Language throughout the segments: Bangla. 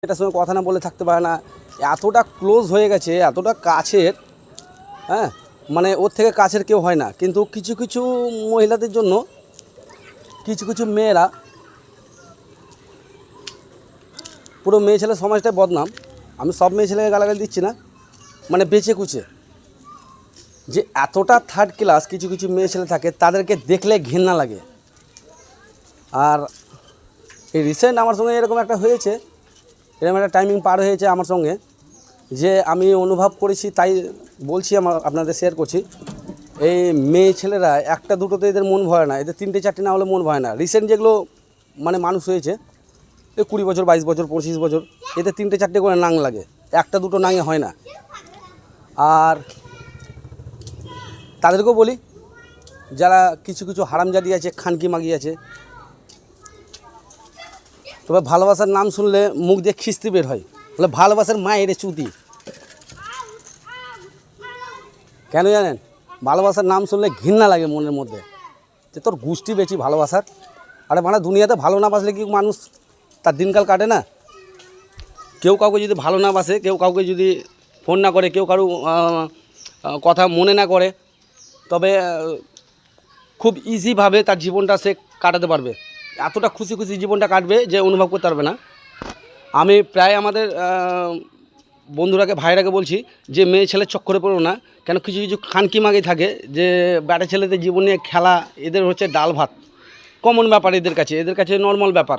এটার সঙ্গে কথা না বলে থাকতে পারে না, এতটা ক্লোজ হয়ে গেছে, এতটা কাছের। হ্যাঁ, মানে ওর থেকে কাছের কেউ হয় না। কিন্তু কিছু কিছু মহিলাদের জন্য কিছু কিছু মেয়েরা, পুরো মেয়ে ছেলে সমাজটাই বদনাম। আমি সব মেয়ে ছেলেকে গালাগালি দিচ্ছি না, মানে বেঁচে কুচে যে এতটা থার্ড ক্লাস কিছু কিছু মেয়ে ছেলে থাকে, তাদেরকে দেখলে ঘেন্না লাগে। আর এই রিসেন্ট আমার সঙ্গে এরকম একটা হয়েছে, এরকম একটা টাইমিং পার হয়েছে আমার সঙ্গে, যে আমি অনুভব করেছি, তাই বলছি, আপনাদের শেয়ার করছি। এই মেয়ে ছেলেরা একটা দুটোতে এদের মন ভয় না, এদের 3টে 4টে না হলে মন ভয় না। রিসেন্ট যেগুলো মানে মানুষ হয়েছে, এই 20 বছর 22 বছর 25 বছর, এদের 3টে 4টে করে নাং লাগে, একটা দুটো নাঙে হয় না। আর তাদেরকেও বলি, যারা কিছু কিছু হারামজাদি আছে, খানকি মাগি আছে, তবে ভালোবাসার নাম শুনলে মুখ দিয়ে খিস্তি বের হয়, বলে ভালোবাসার মায়ের চুতি। কেন জানেন? ভালোবাসার নাম শুনলে ঘৃণা লাগে মনের মধ্যে, যে তোর গোষ্ঠী বেশি ভালোবাসার। আরে মানে দুনিয়াতে ভালো না বাসলে কি মানুষ তার দিনকাল কাটে না? কেউ কাউকে যদি ভালো না বাসে, কেউ কাউকে যদি ফোন না করে, কেউ কারো কথা মনে না করে, তবে খুব ইজিভাবে তার জীবনটা সে কাটাতে পারবে। এতটা খুশি খুশি জীবনটা কাটবে যে অনুভব করতে পারবে না। আমি প্রায় আমাদের বন্ধুরাকে, ভাইরাকে বলছি যে মেয়ে ছেলের চক্করে পড়ো না। কেন কিছু কিছু খানকি মাগি থাকে, যে ব্যাটা ছেলেদের জীবন নিয়ে খেলা, এদের হচ্ছে ডাল ভাত, কমন ব্যাপার এদের কাছে নর্মাল ব্যাপার।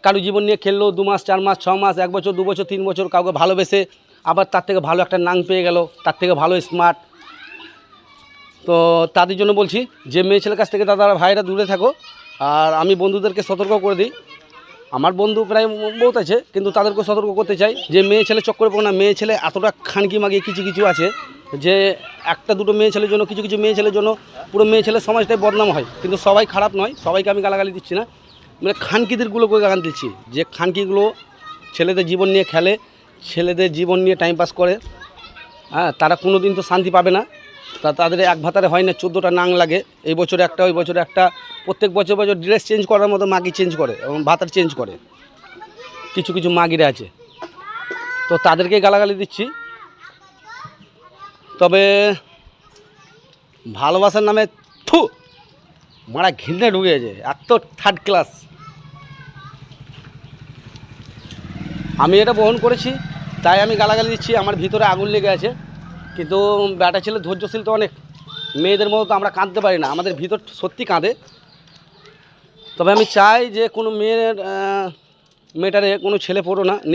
কারো জীবন নিয়ে খেললো 2 মাস 4 মাস 6 মাস 1 বছর 2 বছর 3 বছর, কাউকে ভালোবেসে আবার তার থেকে ভালো একটা নাং পেয়ে গেল, তার থেকে ভালো স্মার্ট। তো তাদের জন্য বলছি যে মেয়ে ছেলের কাছ থেকে দাদা ভাইরা দূরে থাকো। আর আমি বন্ধুদেরকে সতর্ক করে দিই, আমার বন্ধু প্রায় বহুত আছে, কিন্তু তাদেরকে সতর্ক করতে চাই যে মেয়ে ছেলে চক্করে পড়ো না। মেয়ে ছেলে এতটা খানকি মাগিয়ে কিছু কিছু আছে, যে একটা দুটো মেয়ে ছেলের জন্য, কিছু কিছু মেয়ে ছেলের জন্য পুরো মেয়ে ছেলের সমাজটাই বদনাম হয়। কিন্তু সবাই খারাপ নয়, সবাইকে আমি গালাগালি দিচ্ছি না, মানে খানকিদেরগুলোকে গালাগালি দিচ্ছি, যে খানকিগুলো ছেলেদের জীবন নিয়ে খেলে, ছেলেদের জীবন নিয়ে টাইম পাস করে। হ্যাঁ, তারা কোনো দিন তো শান্তি পাবে না। তাদের এক ভাতারে হয় না, 14টা নাং লাগে, এই বছরে একটা ওই বছরে একটা, প্রত্যেক বছর বছর ড্রেস চেঞ্জ করার মতো মাগি চেঞ্জ করে এবং ভাতার চেঞ্জ করে। কিছু কিছু মাগিরা আছে, তো তাদেরকে গালাগালি দিচ্ছি। তবে ভালোবাসার নামে থু মারা ঘৃণা ঢুকেছে, এত থার্ড ক্লাস। আমি এটা বহন করেছি, তাই আমি গালাগালি দিচ্ছি। আমার ভিতরে আগুন লেগে আছে, কিন্তু ব্যাটা ছেলে ধৈর্যশীল তো অনেক। মেয়েদের মতো তো আমরা কাঁদতে পারি না, আমাদের ভিতর সত্যি কাঁদে। তবে আমি চাই যে কোনো মেয়েটারে কোনো ছেলে পড়ো না, নিজে